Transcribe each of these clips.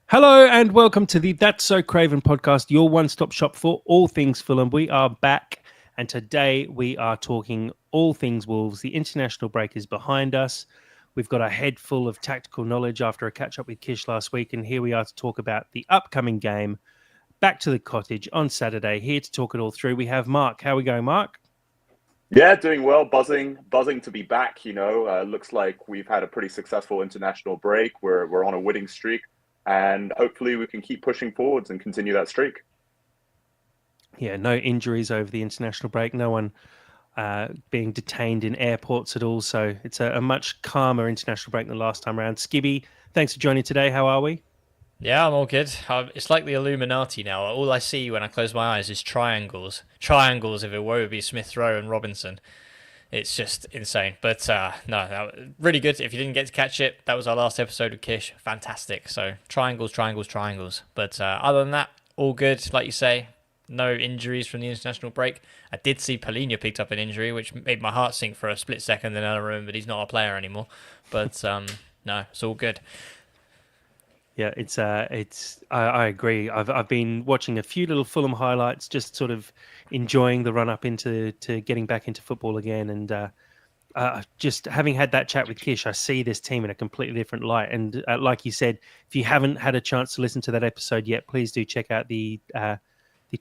Hello and welcome to the That's So Craven podcast, your one-stop shop for all things Fulham. We are back and today we are talking all things Wolves. The international break is behind us. We've got a head full of tactical knowledge after a catch-up with Kish last week, and here we are to talk about the upcoming game, back to the cottage on Saturday. Here to talk it all through, we have Mark. How are we going, Mark? Yeah, doing well. Buzzing to be back. Looks like we've had a pretty successful international break. We're on a winning streak, and hopefully we can keep pushing forwards and continue that streak. Yeah, no injuries over the international break. No one being detained in airports at all. So it's a much calmer international break than the last time around. Skibby, thanks for joining today. How are we? Yeah, I'm all good. It's like the Illuminati now. All I see when I close my eyes is triangles. Triangles of Iwobi, Smith Rowe, and Robinson. It's just insane. But no, really good. If you didn't get to catch it, that was our last episode of Kish. Fantastic. So triangles, triangles, triangles. But other than that, all good. Like you say, no injuries from the international break. I did see Polina picked up an injury, which made my heart sink for a split second. Then I remembered he's not a player anymore. But no, it's all good. Yeah, I agree. I've been watching a few little Fulham highlights, just sort of enjoying the run up into getting back into football again, and just having had that chat with Kish, I see this team in a completely different light. And like you said, if you haven't had a chance to listen to that episode yet, please do check out the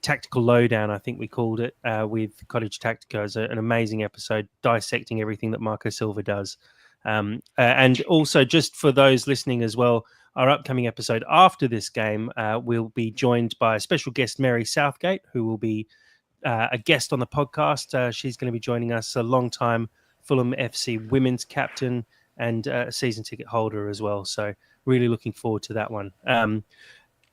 tactical lowdown, I think we called it, with Cottage Tactica. Is an amazing episode dissecting everything that Marco Silva does. And also, just for those listening as well, our upcoming episode after this game, we'll be joined by a special guest, Mary Southgate, who will be a guest on the podcast. She's going to be joining us, a long-time Fulham FC women's captain and a season ticket holder as well. So really looking forward to that one.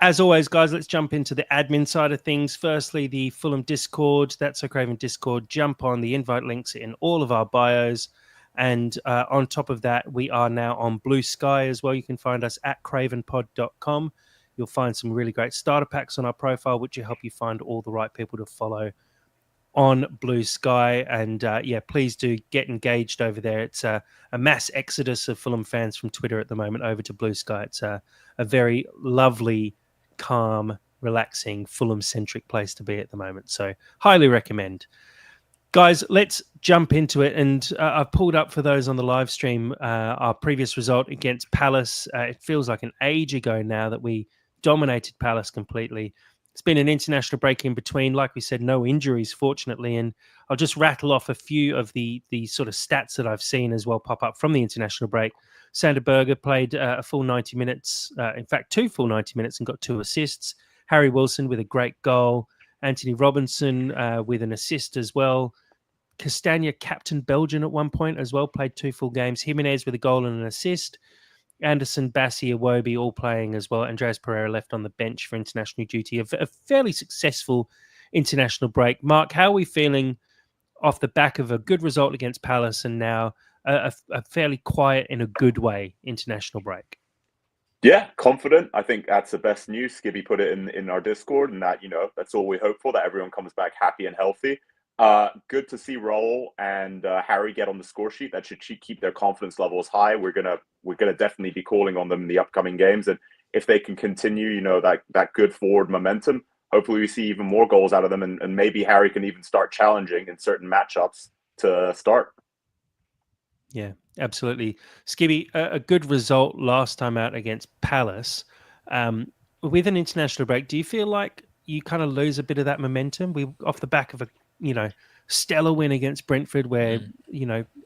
As always, guys, let's jump into the admin side of things. Firstly, the Fulham Discord, That's So Craven Discord. Jump on the invite links in all of our bios. And on top of that, we are now on Blue Sky as well. You can find us at cravenpod.com. You'll find some really great starter packs on our profile, which will help you find all the right people to follow on Blue Sky. And yeah, please do get engaged over there. It's a mass exodus of Fulham fans from Twitter at the moment over to Blue Sky. It's a very lovely, calm, relaxing, Fulham-centric place to be at the moment. So highly recommend. Guys, let's jump into it. And I've pulled up for those on the live stream our previous result against Palace. It feels like an age ago now that we dominated Palace completely. It's been an international break in between. Like we said, no injuries, fortunately. And I'll just rattle off a few of the sort of stats that I've seen as well pop up from the international break. Sander Berger played a full 90 minutes, in fact, 2 full 90 minutes and got 2 assists. Harry Wilson with a great goal. Anthony Robinson with an assist as well. Castagna captained Belgium at one point as well, played 2 full games. Jimenez with a goal and an assist. Anderson, Bassi, Iwobi all playing as well. Andreas Pereira left on the bench for international duty. A fairly successful international break. Mark, how are we feeling off the back of a good result against Palace and now a fairly quiet, in a good way, international break? Yeah, confident. I think that's the best news. Skibby put it in our Discord, and that's all we hope for, that everyone comes back happy and healthy. Good to see Raul and Harry get on the score sheet. That should keep their confidence levels high. We're gonna definitely be calling on them in the upcoming games, and if they can continue, that good forward momentum, hopefully we see even more goals out of them, and maybe Harry can even start challenging in certain matchups to start. Yeah, absolutely. Skibby, a good result last time out against Palace. With an international break, do you feel like you kind of lose a bit of that momentum? We off the back of a stellar win against Brentford, where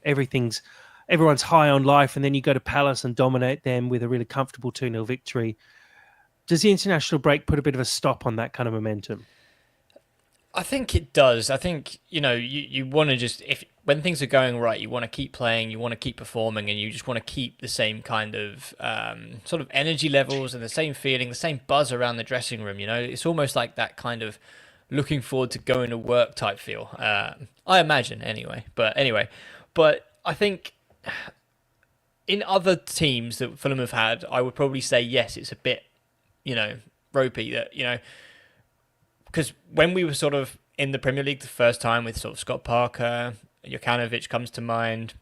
everyone's high on life, and then you go to Palace and dominate them with a really comfortable 2-0 victory. Does the international break put a bit of a stop on that kind of momentum? I think it does. I think, you want to just, if when things are going right, you want to keep playing, you want to keep performing, and you just want to keep the same kind of sort of energy levels and the same feeling, the same buzz around the dressing room. It's almost like that kind of looking forward to going to work type feel. I imagine anyway. But I think in other teams that Fulham have had, I would probably say yes, it's a bit, ropey, that because when we were sort of in the Premier League the first time with sort of Scott Parker, Jokanovic comes to mind,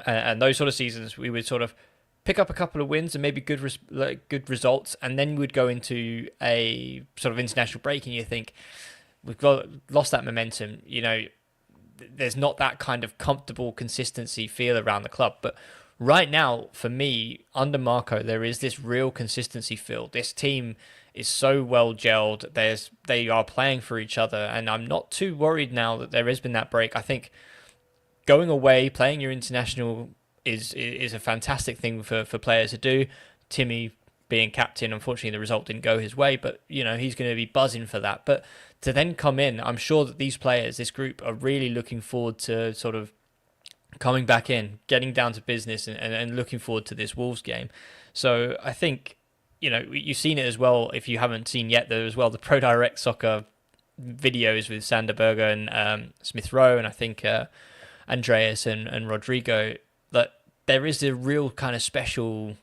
and those sort of seasons, we would sort of pick up a couple of wins and maybe good results, and then we'd go into a sort of international break, and you think we've lost that momentum. There's not that kind of comfortable consistency feel around the club. But right now, for me, under Marco, there is this real consistency feel. This team is so well gelled. They are playing for each other, and I'm not too worried now that there has been that break. I think going away, playing your international is a fantastic thing for players to do. Timmy being captain, unfortunately the result didn't go his way, but he's going to be buzzing for that. But to then come in, I'm sure that these players, this group, are really looking forward to sort of coming back in, getting down to business, and looking forward to this Wolves game. So I think, you've seen it as well. If you haven't seen yet, there as well the Pro Direct Soccer videos with Sander Berger and Smith Rowe, and I think Andreas and Rodrigo, that there is a real kind of special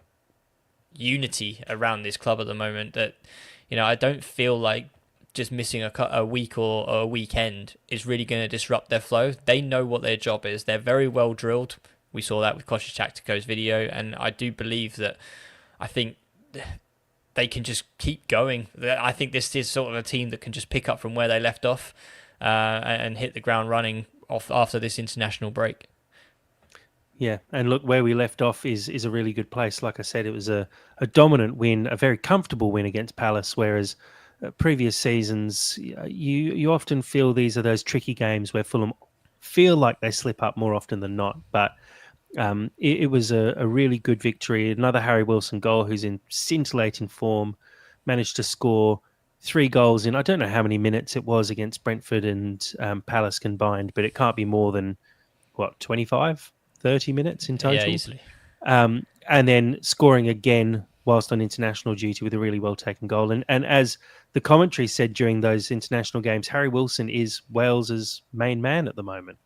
unity around this club at the moment that, I don't feel like just missing a week or a weekend is really going to disrupt their flow. They know what their job is. They're very well drilled. We saw that with Koshi Tactico's video, and I do believe that I think they can just keep going. I think this is sort of a team that can just pick up from where they left off and hit the ground running off after this international break. Yeah, and look, where we left off is a really good place. Like I said, it was a dominant win, a very comfortable win against Palace, whereas previous seasons, you often feel these are those tricky games where Fulham feel like they slip up more often than not. But it was a really good victory. Another Harry Wilson goal, who's in scintillating form, managed to score 3 goals in, I don't know how many minutes it was against Brentford and Palace combined, but it can't be more than, 25, 30 minutes in total? Yeah, easily. And then scoring again whilst on international duty with a really well-taken goal. And as the commentary said during those international games, Harry Wilson is Wales's main man at the moment.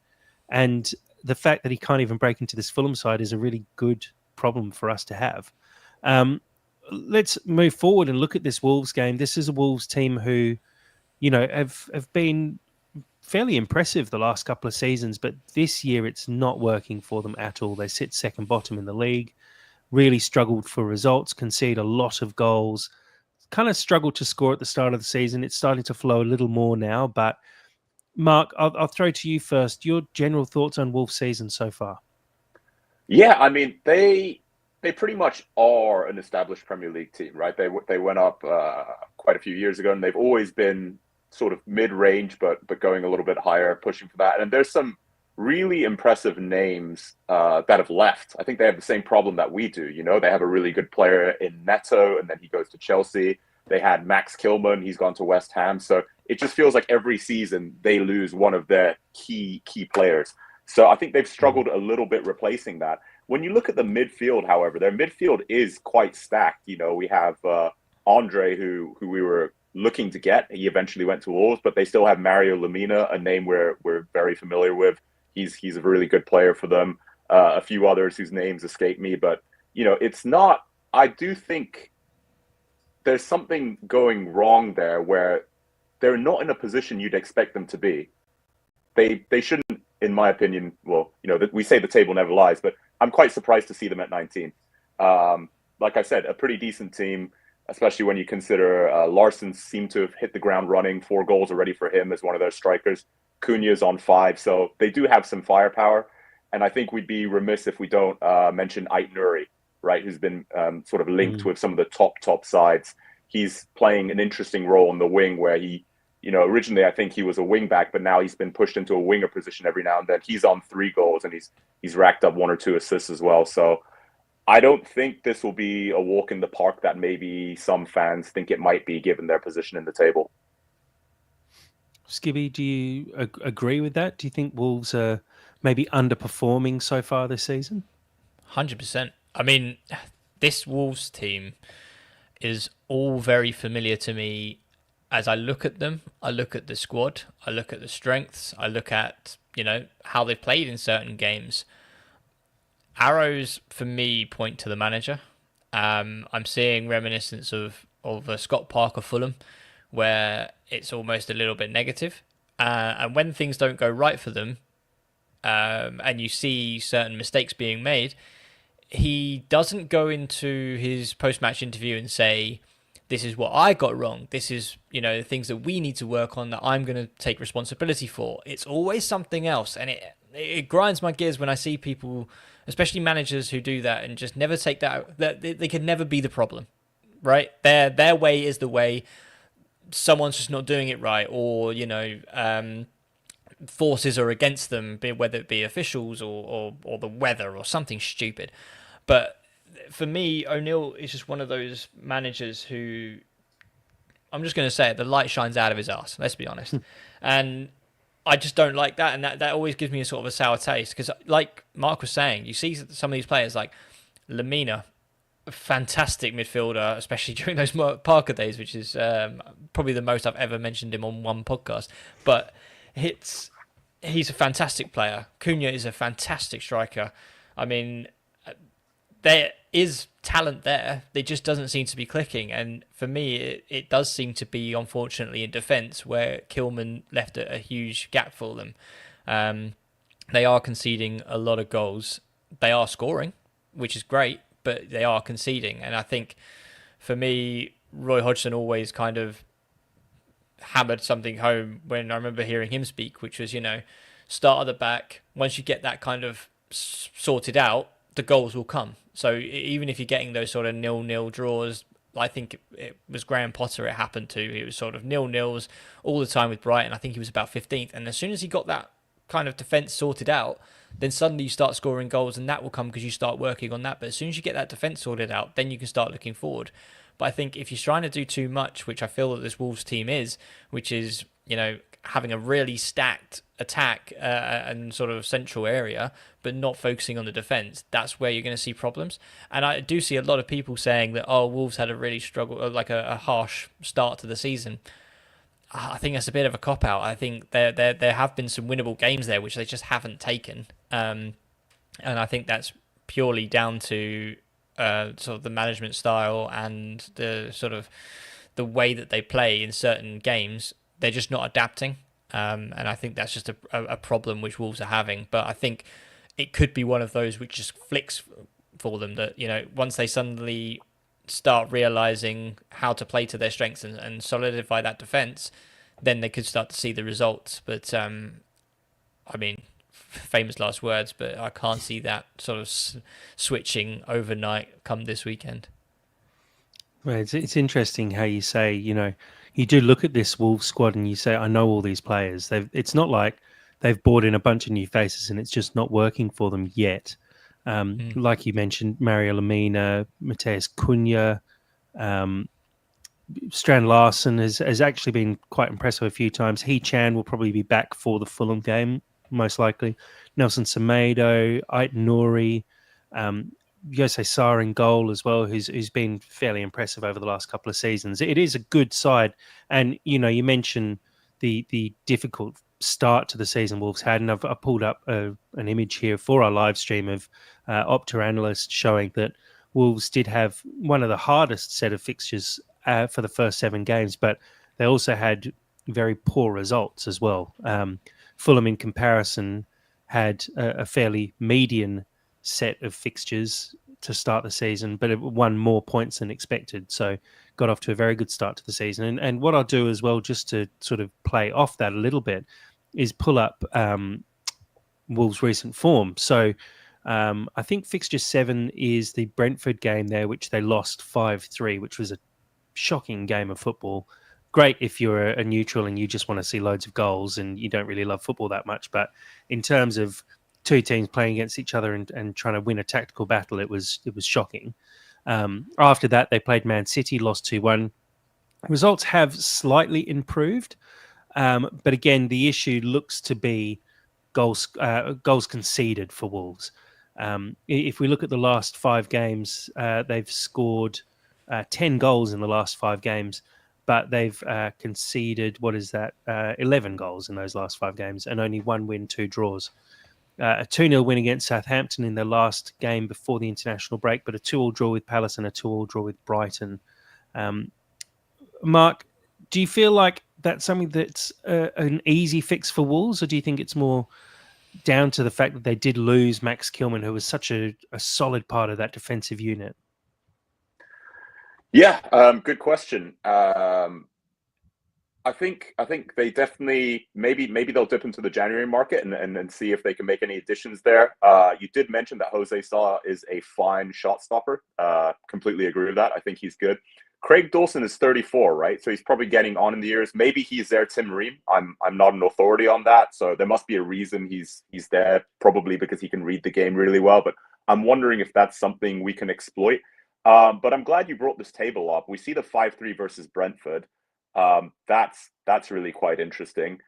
And the fact that he can't even break into this Fulham side is a really good problem for us to have. Let's move forward and look at this Wolves game. This is a Wolves team who, have been fairly impressive the last couple of seasons, but this year it's not working for them at all. They sit second bottom in the league, really struggled for results, concede a lot of goals, kind of struggled to score at the start of the season. It's starting to flow a little more now, but Mark, I'll throw to you first. Your general thoughts on Wolves' season so far? Yeah, I mean, they pretty much are an established Premier League team, right? They went up quite a few years ago, and they've always been sort of mid-range, but going a little bit higher, pushing for that. And there's some really impressive names that have left. I think they have the same problem that we do. They have a really good player in Neto, and then he goes to Chelsea. They had Max Kilman. He's gone to West Ham. So it just feels like every season they lose one of their key players. So I think they've struggled a little bit replacing that. When you look at the midfield, however, their midfield is quite stacked. We have Andre, who we were looking to get. He eventually went to Wolves, but they still have Mario Lemina, a name we're very familiar with. He's a really good player for them. A few others whose names escape me, but it's not. I do think there's something going wrong there where they're not in a position you'd expect them to be. They shouldn't, in my opinion. Well, we say the table never lies, but I'm quite surprised to see them at 19. Like I said, a pretty decent team, especially when you consider Larson seemed to have hit the ground running. 4 goals already for him as one of their strikers. Cunha's on 5, so they do have some firepower. And I think we'd be remiss if we don't mention Ait Nuri, right, who's been sort of linked with some of the top sides. He's playing an interesting role on the wing where he, originally I think he was a wing back, but now he's been pushed into a winger position every now and then. He's on 3 goals and he's racked up 1 or 2 assists as well. So I don't think this will be a walk in the park that maybe some fans think it might be given their position in the table. Skibby, do you agree with that? Do you think Wolves are maybe underperforming so far this season? 100%. I mean, this Wolves team is all very familiar to me. As I look at them, I look at the squad, I look at the strengths, I look at, how they've played in certain games. Arrows, for me, point to the manager. I'm seeing reminiscence of a Scott Parker Fulham, where it's almost a little bit negative. And when things don't go right for them, and you see certain mistakes being made, he doesn't go into his post-match interview and say, this is what I got wrong. This is, the things that we need to work on that I'm going to take responsibility for. It's always something else. And it grinds my gears when I see people, especially managers who do that and just never take that they can never be the problem, right? Their way is the way. Someone's just not doing it right, or, forces are against them, whether it be officials or the weather or something stupid. But for me, O'Neill is just one of those managers who, I'm just going to say it, the light shines out of his ass. Let's be honest. And I just don't like that, and that always gives me a sort of a sour taste, because like Mark was saying, you see some of these players like Lamina, a fantastic midfielder, especially during those Parker days, which is probably the most I've ever mentioned him on one podcast. But he's a fantastic player. Cunha is a fantastic striker. I mean, there is talent there. It just doesn't seem to be clicking. And for me, it does seem to be, unfortunately, in defence, where Kilman left a huge gap for them. They are conceding a lot of goals. They are scoring, which is great, but they are conceding. And I think, for me, Roy Hodgson always kind of hammered something home when I remember hearing him speak, which was, start at the back. Once you get that kind of sorted out, the goals will come. So even if you're getting those sort of 0-0 draws, I think it was Graham Potter it happened to. It was sort of 0-0s all the time with Brighton. I think he was about 15th. And as soon as he got that kind of defence sorted out, then suddenly you start scoring goals, and that will come because you start working on that. But as soon as you get that defence sorted out, then you can start looking forward. But I think if you're trying to do too much, which I feel that this Wolves team is, which is, having a really stacked attack and sort of central area, but not focusing on the defence, that's where you're going to see problems. And I do see a lot of people saying that, Wolves had a really like a harsh start to the season. I think that's a bit of a cop-out. I think there have been some winnable games there, which they just haven't taken. And I think that's purely down to sort of the management style and the sort of the way that they play in certain games. They're just not adapting. And I think that's just a problem which Wolves are having. But I think it could be one of those which just flicks for them, that, once they suddenly start realising how to play to their strengths and solidify that defence, then they could start to see the results. But, I mean, famous last words, but I can't see that sort of switching overnight come this weekend. Well, it's interesting how you say, you do look at this Wolves squad and you say, I know all these players. It's not like they've brought in a bunch of new faces and it's just not working for them yet. Like you mentioned, Mario Lemina, Mateus Cunha, Strand Larson has actually been quite impressive a few times. Chan will probably be back for the Fulham game, most likely. Nelson Semedo, Ait Nouri, Jose Sarr in goal as well, who's been fairly impressive over the last couple of seasons. It is a good side, and you mentioned the difficult start to the season Wolves had, and I've pulled up an image here for our live stream of Opta analysts showing that Wolves did have one of the hardest set of fixtures for the first 7 games, but they also had very poor results as well. Fulham, in comparison, had a fairly median set of fixtures to start the season, but it won more points than expected. So got off to a very good start to the season. And what I'll do as well, just to sort of play off that a little bit, is pull up Wolves' recent form. So I think fixture 7 is the Brentford game there, which they lost 5-3, which was a shocking game of football. Great if you're a neutral and you just want to see loads of goals and you don't really love football that much. But in terms of two teams playing against each other and trying to win a tactical battle, it was shocking. After that, they played Man City, lost 2-1. Results have slightly improved, but again, the issue looks to be goals conceded for Wolves. If we look at the last 5 games, they've scored 10 goals in the last 5 games, but they've conceded, 11 goals in those last 5 games, and only 1 win, 2 draws. A 2-0 win against Southampton in their last game before the international break, but a 2-2 draw with Palace and a 2-2 draw with Brighton. Mark, do you feel like that's something that's an easy fix for Wolves, or do you think it's more down to the fact that they did lose Max Kilman, who was such a solid part of that defensive unit? Yeah, good question. I think they definitely maybe they'll dip into the January market and see if they can make any additions there. You did mention that Jose Sa is a fine shot stopper. Completely agree with that. I think he's good. Craig Dawson is 34, right? So he's probably getting on in the years. Maybe he's their Tim Ream. I'm not an authority on that, so there must be a reason he's there. Probably because he can read the game really well. But I'm wondering if that's something we can exploit. But I'm glad you brought this table up. We see the 5-3 versus Brentford. That's really quite interesting.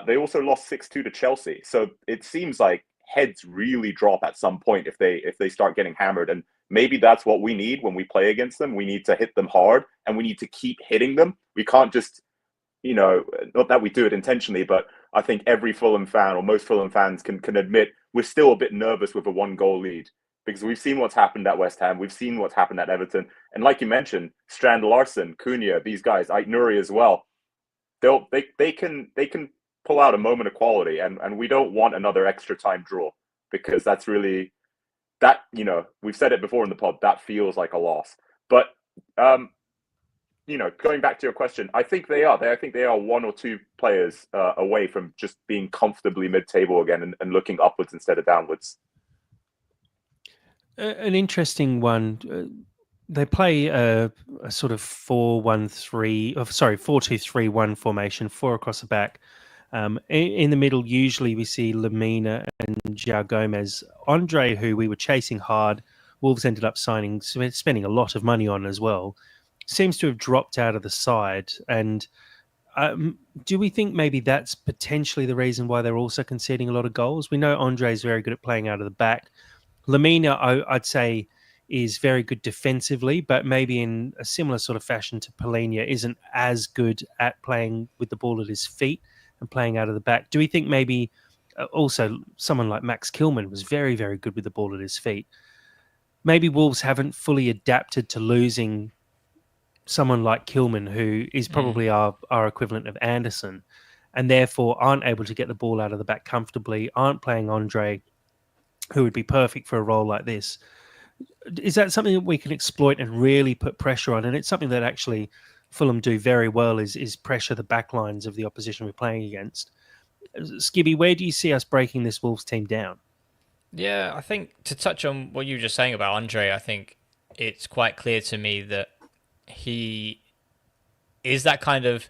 They also lost 6-2 to Chelsea, so it seems like heads really drop at some point if they start getting hammered, and maybe that's what we need when we play against them. We need to hit them hard, and we need to keep hitting them. We can't just, not that we do it intentionally, but I think every Fulham fan or most Fulham fans can admit we're still a bit nervous with a 1-goal lead because we've seen what's happened at West Ham, we've seen what's happened at Everton, and like you mentioned, Strand Larson, Cunha, these guys, Ait Nouri as well. They can pull out a moment of quality, and we don't want another extra time draw because that's really that we've said it before in the pod, that feels like a loss. But going back to your question, I think they are. I think they are one or two players away from just being comfortably mid-table again and looking upwards instead of downwards. An interesting one. They play a sort of 4-2-3-1 formation, 4 across the back. In the middle, usually we see Lamina and João Gomez. Andre, who we were chasing hard, Wolves ended up spending a lot of money on as well, seems to have dropped out of the side. And do we think maybe that's potentially the reason why they're also conceding a lot of goals? We know Andre is very good at playing out of the back. Lamina, I'd say, is very good defensively, but maybe in a similar sort of fashion to Palhinha, isn't as good at playing with the ball at his feet and playing out of the back. Do we think maybe also someone like Max Kilman was very, very good with the ball at his feet? Maybe Wolves haven't fully adapted to losing someone like Kilman, who is probably our equivalent of Anderson, and therefore aren't able to get the ball out of the back comfortably, aren't playing Andre, who would be perfect for a role like this. Is that something that we can exploit and really put pressure on? And it's something that actually Fulham do very well is pressure the back lines of the opposition we're playing against. Skibby, where do you see us breaking this Wolves team down? Yeah, I think to touch on what you were just saying about Andre, I think it's quite clear to me that he is that kind of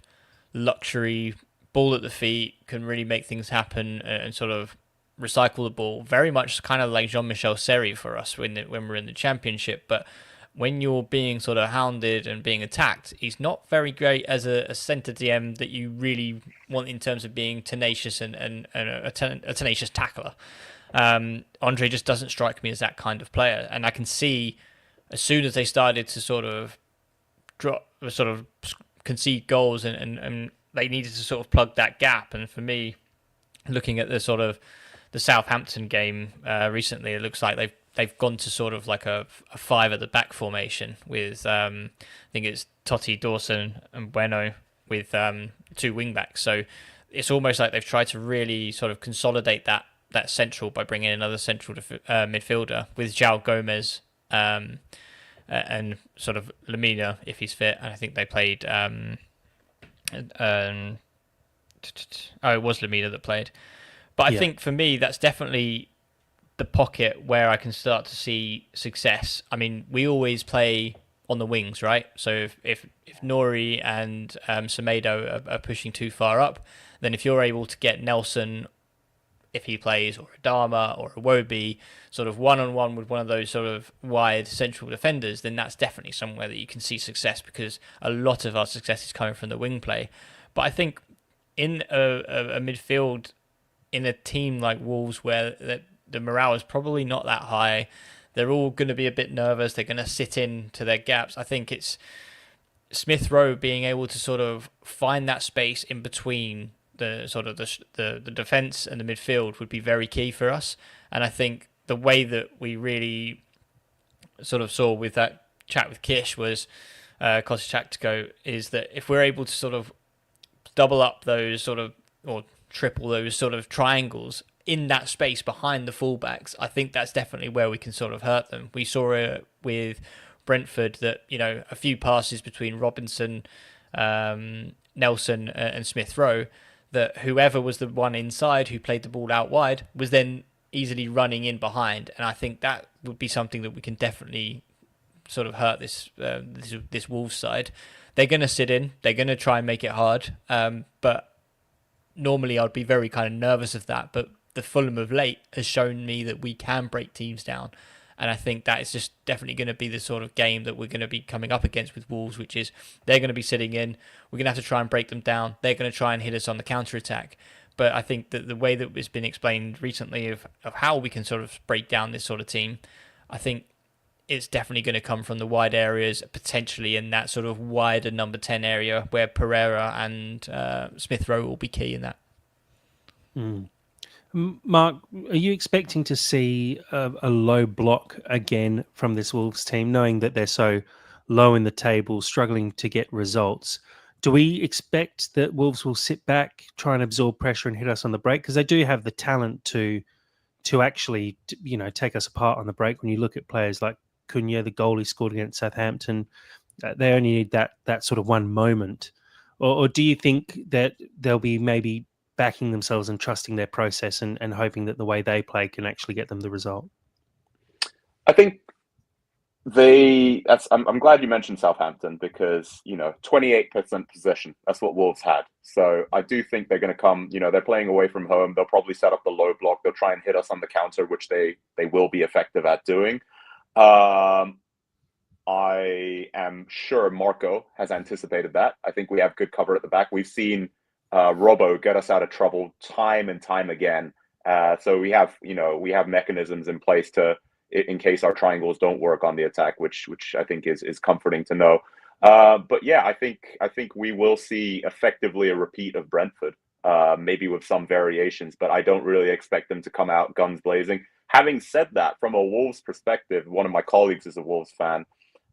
luxury ball at the feet, can really make things happen and sort of recycle the ball, very much kind of like Jean-Michel Seri for us when we're in the Championship. But when you're being sort of hounded and being attacked, he's not very great as a centre DM that you really want in terms of being tenacious and a tenacious tackler. Andre just doesn't strike me as that kind of player, and I can see as soon as they started to sort of concede goals and they needed to sort of plug that gap. And for me, looking at the Southampton game recently, it looks like they've gone to sort of like a 5 at the back formation with I think it's Totti, Dawson and Bueno with 2 wing backs. So it's almost like they've tried to really sort of consolidate that central by bringing in another central midfielder with João Gomez and sort of Lamina if he's fit. And I think they played it was Lamina that played. But I think for me, that's definitely the pocket where I can start to see success. I mean, we always play on the wings, right? So if Nori and Semedo are pushing too far up, then if you're able to get Nelson, if he plays, or Adama or Iwobi, sort of one-on-one with one of those sort of wide central defenders, then that's definitely somewhere that you can see success, because a lot of our success is coming from the wing play. But I think in a midfield, in a team like Wolves, where the morale is probably not that high, they're all going to be a bit nervous. They're going to sit into their gaps. I think it's Smith Rowe being able to sort of find that space in between the sort of the defence and the midfield would be very key for us. And I think the way that we really sort of saw with that chat with Kish was Kosi Tactico, is that if we're able to sort of double up those sort of, or triple those sort of triangles in that space behind the fullbacks, I think that's definitely where we can sort of hurt them. We saw it with Brentford that, a few passes between Robinson, Nelson, and Smith Rowe, that whoever was the one inside who played the ball out wide was then easily running in behind. And I think that would be something that we can definitely sort of hurt this Wolves side. They're going to sit in. They're going to try and make it hard. But normally I'd be very kind of nervous of that. But the Fulham of late has shown me that we can break teams down. And I think that is just definitely going to be the sort of game that we're going to be coming up against with Wolves, which is they're going to be sitting in. We're going to have to try and break them down. They're going to try and hit us on the counter-attack. But I think that the way that it's been explained recently of how we can sort of break down this sort of team, I think it's definitely going to come from the wide areas, potentially in that sort of wider number 10 area where Pereira and Smith Rowe will be key in that. Mm. Mark, are you expecting to see a low block again from this Wolves team, knowing that they're so low in the table, struggling to get results? Do we expect that Wolves will sit back, try and absorb pressure and hit us on the break? Because they do have the talent to actually, take us apart on the break. When you look at players like Cunha, the goal he scored against Southampton, they only need that sort of one moment. Or do you think that they'll be maybe backing themselves and trusting their process and hoping that the way they play can actually get them the result? I think I'm glad you mentioned Southampton because 28% possession. That's what Wolves had. So I do think they're going to come. They're playing away from home. They'll probably set up the low block. They'll try and hit us on the counter, which they will be effective at doing. I am sure Marco has anticipated that. I think we have good cover at the back. We've seen Robbo get us out of trouble time and time again. So we have mechanisms in place in case our triangles don't work on the attack, which I think is comforting to know. But yeah, I think we will see effectively a repeat of Brentford, maybe with some variations, but I don't really expect them to come out guns blazing. Having said that, from a Wolves perspective, one of my colleagues is a Wolves fan.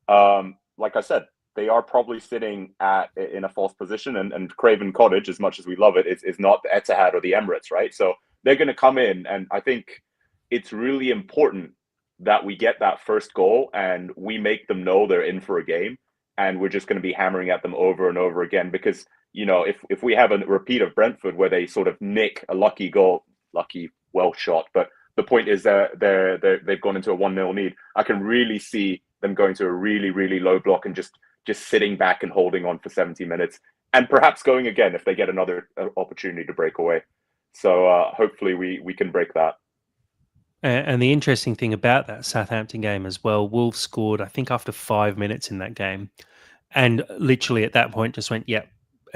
Like I said, they are probably sitting in a false position, and Craven Cottage, as much as we love it, is not the Etihad or the Emirates, right? So they're going to come in, and I think it's really important that we get that first goal and we make them know they're in for a game, and we're just going to be hammering at them over and over again because if we have a repeat of Brentford where they sort of nick a lucky goal, well shot, but the point is that they've gone into a 1-0 lead. I can really see them going to a really, really low block and just sitting back and holding on for 70 minutes and perhaps going again if they get another opportunity to break away. So hopefully we can break that. And the interesting thing about that Southampton game as well, Wolves scored, I think, after 5 minutes in that game. And literally at that point just went, yep,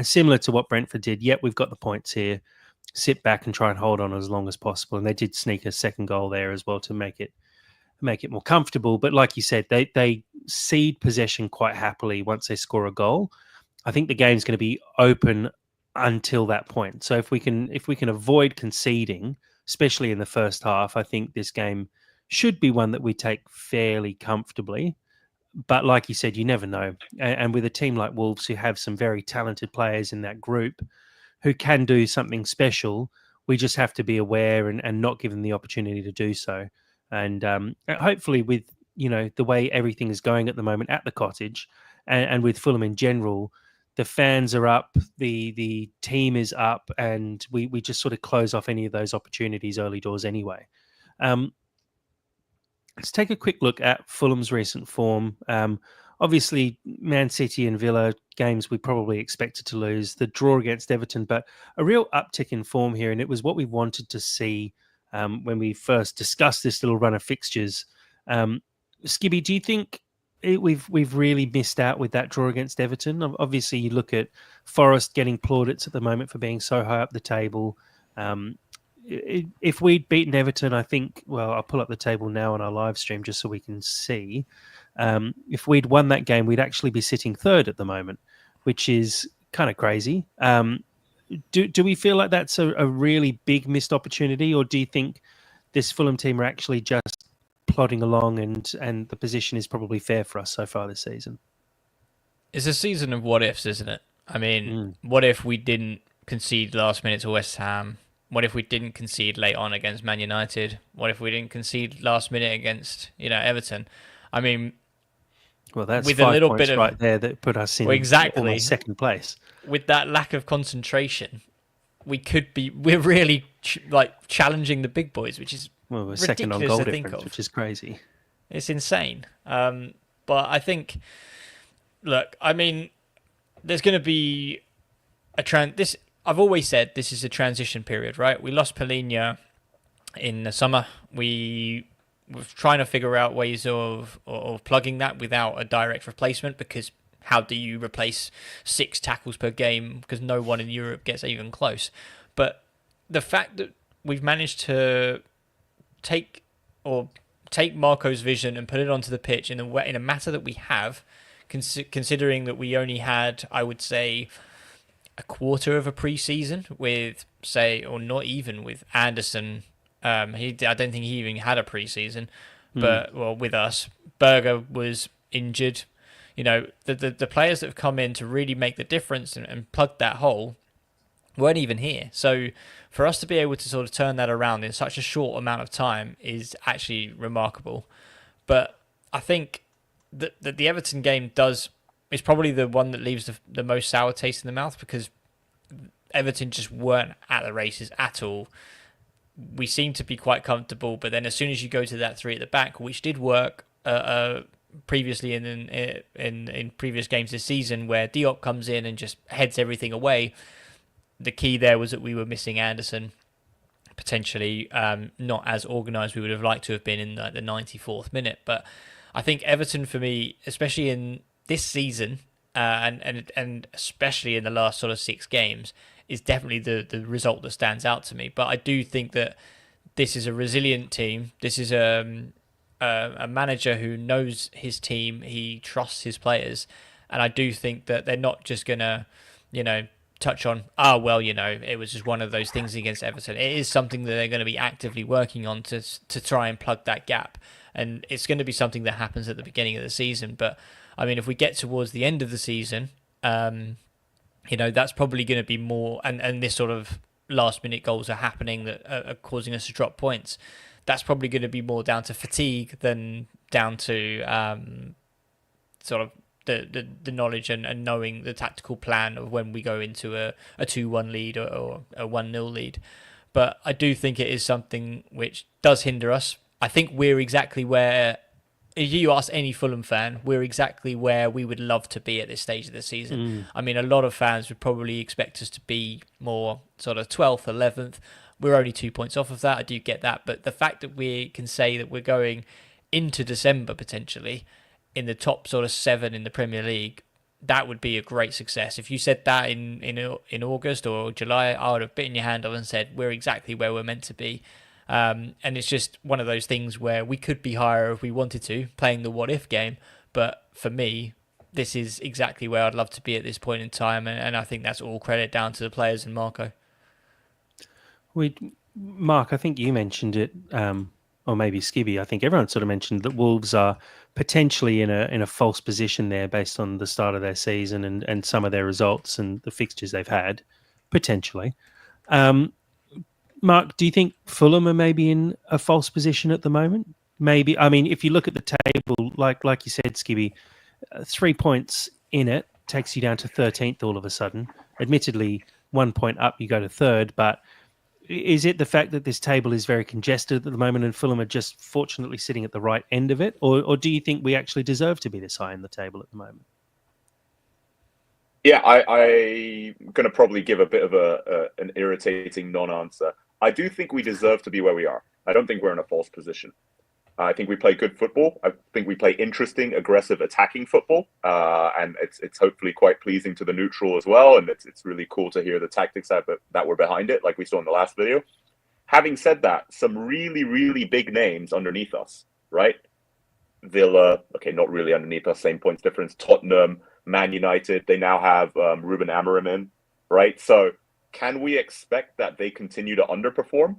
similar to what Brentford did. Yep, we've got the points here. Sit back and try and hold on as long as possible. And they did sneak a second goal there as well to make it more comfortable. But like you said, they cede possession quite happily once they score a goal. I think the game's going to be open until that point. So if we can avoid conceding, especially in the first half, I think this game should be one that we take fairly comfortably. But like you said, you never know. And with a team like Wolves, who have some very talented players in that group who can do something special, we just have to be aware and not give them the opportunity to do so. And hopefully with, the way everything is going at the moment at the Cottage and with Fulham in general, the fans are up, the team is up, and we just sort of close off any of those opportunities early doors anyway. Let's take a quick look at Fulham's recent form. Obviously, Man City and Villa games we probably expected to lose. The draw against Everton, but a real uptick in form here, and it was what we wanted to see when we first discussed this little run of fixtures. Skibby, do you think we've really missed out with that draw against Everton? Obviously, you look at Forest getting plaudits at the moment for being so high up the table. If we'd beaten Everton, I think, well, I'll pull up the table now on our live stream just so we can see. If we'd won that game, we'd actually be sitting third at the moment, which is kind of crazy. Do we feel like that's a really big missed opportunity, or do you think this Fulham team are actually just plodding along and the position is probably fair for us so far this season? It's a season of what ifs, isn't it? I mean, what if we didn't concede last minute to West Ham? What if we didn't concede late on against Man United? What if we didn't concede last minute against Everton? I mean, Well, that's with a 5 little bit points of right there that put us well, in almost exactly second place. with that lack of concentration, we're really challenging the big boys, which is Well, we're second on ridiculous goal to think difference, of. which is crazy. It's insane. But I think, look, I mean, there's going to be this. I've always said this is a transition period, right? We lost Polina in the summer. We were trying to figure out ways of plugging that without a direct replacement, because how do you replace 6 tackles per game? Because no one in Europe gets even close. But the fact that we've managed to take Marco's vision and put it onto the pitch in a matter that we have, considering that we only had, I would say, a quarter of a pre-season with, say, or not even with Anderson. I don't think he even had a pre-season, but with us, Berger was injured. The players that have come in to really make the difference and plug that hole weren't even here. So for us to be able to sort of turn that around in such a short amount of time is actually remarkable. But I think that the Everton game is probably the one that leaves the most sour taste in the mouth, because Everton just weren't at the races at all. We seemed to be quite comfortable, but then as soon as you go to that 3 at the back, which did work previously in previous games this season, where Diop comes in and just heads everything away, the key there was that we were missing Anderson, potentially not as organised we would have liked to have been in the 94th minute. But I think Everton, for me, especially in this season, and especially in the last sort of 6 games, is definitely the result that stands out to me. But I do think that this is a resilient team. This is a manager who knows his team. He trusts his players. And I do think that they're not just going to, touch on, it was just one of those things against Everton. It is something that they're going to be actively working on to try and plug that gap. And it's going to be something that happens at the beginning of the season. But, I mean, if we get towards the end of the season, that's probably going to be more, and this sort of last-minute goals are happening that are causing us to drop points. That's probably going to be more down to fatigue than down to sort of the knowledge and knowing the tactical plan of when we go into a 2-1 lead or a 1-0 lead. But I do think it is something which does hinder us. I think we're exactly where, if you ask any Fulham fan, we're exactly where we would love to be at this stage of the season. I mean, a lot of fans would probably expect us to be more sort of 12th, 11th. We're only 2 points off of that. I do get that. But the fact that we can say that we're going into December potentially in the top sort of 7 in the Premier League, that would be a great success. If you said that in August or July, I would have bitten your hand off and said we're exactly where we're meant to be. And it's just one of those things where we could be higher if we wanted to, playing the what-if game. But for me, this is exactly where I'd love to be at this point in time. And I think that's all credit down to the players and Marco. Mark, I think you mentioned it, or maybe Skibby. I think everyone sort of mentioned that Wolves are potentially in a false position there based on the start of their season and some of their results and the fixtures they've had, potentially. Mark, do you think Fulham are maybe in a false position at the moment? Maybe. I mean, if you look at the table, like you said, Skibby, 3 points in it takes you down to 13th all of a sudden. Admittedly, 1 point up, you go to 3rd, but is it the fact that this table is very congested at the moment and Fulham are just fortunately sitting at the right end of it? Or do you think we actually deserve to be this high in the table at the moment? Yeah, I'm going to probably give a bit of an irritating non-answer. I do think we deserve to be where we are. I don't think we're in a false position. I think we play good football. I think we play interesting, aggressive, attacking football, and it's hopefully quite pleasing to the neutral as well. And it's really cool to hear the tactics that were behind it, like we saw in the last video. Having said that, some really, really big names underneath us, right? Villa, okay, not really underneath us, same points difference. Tottenham, Man United, they now have Ruben Amorim in, right? So can we expect that they continue to underperform?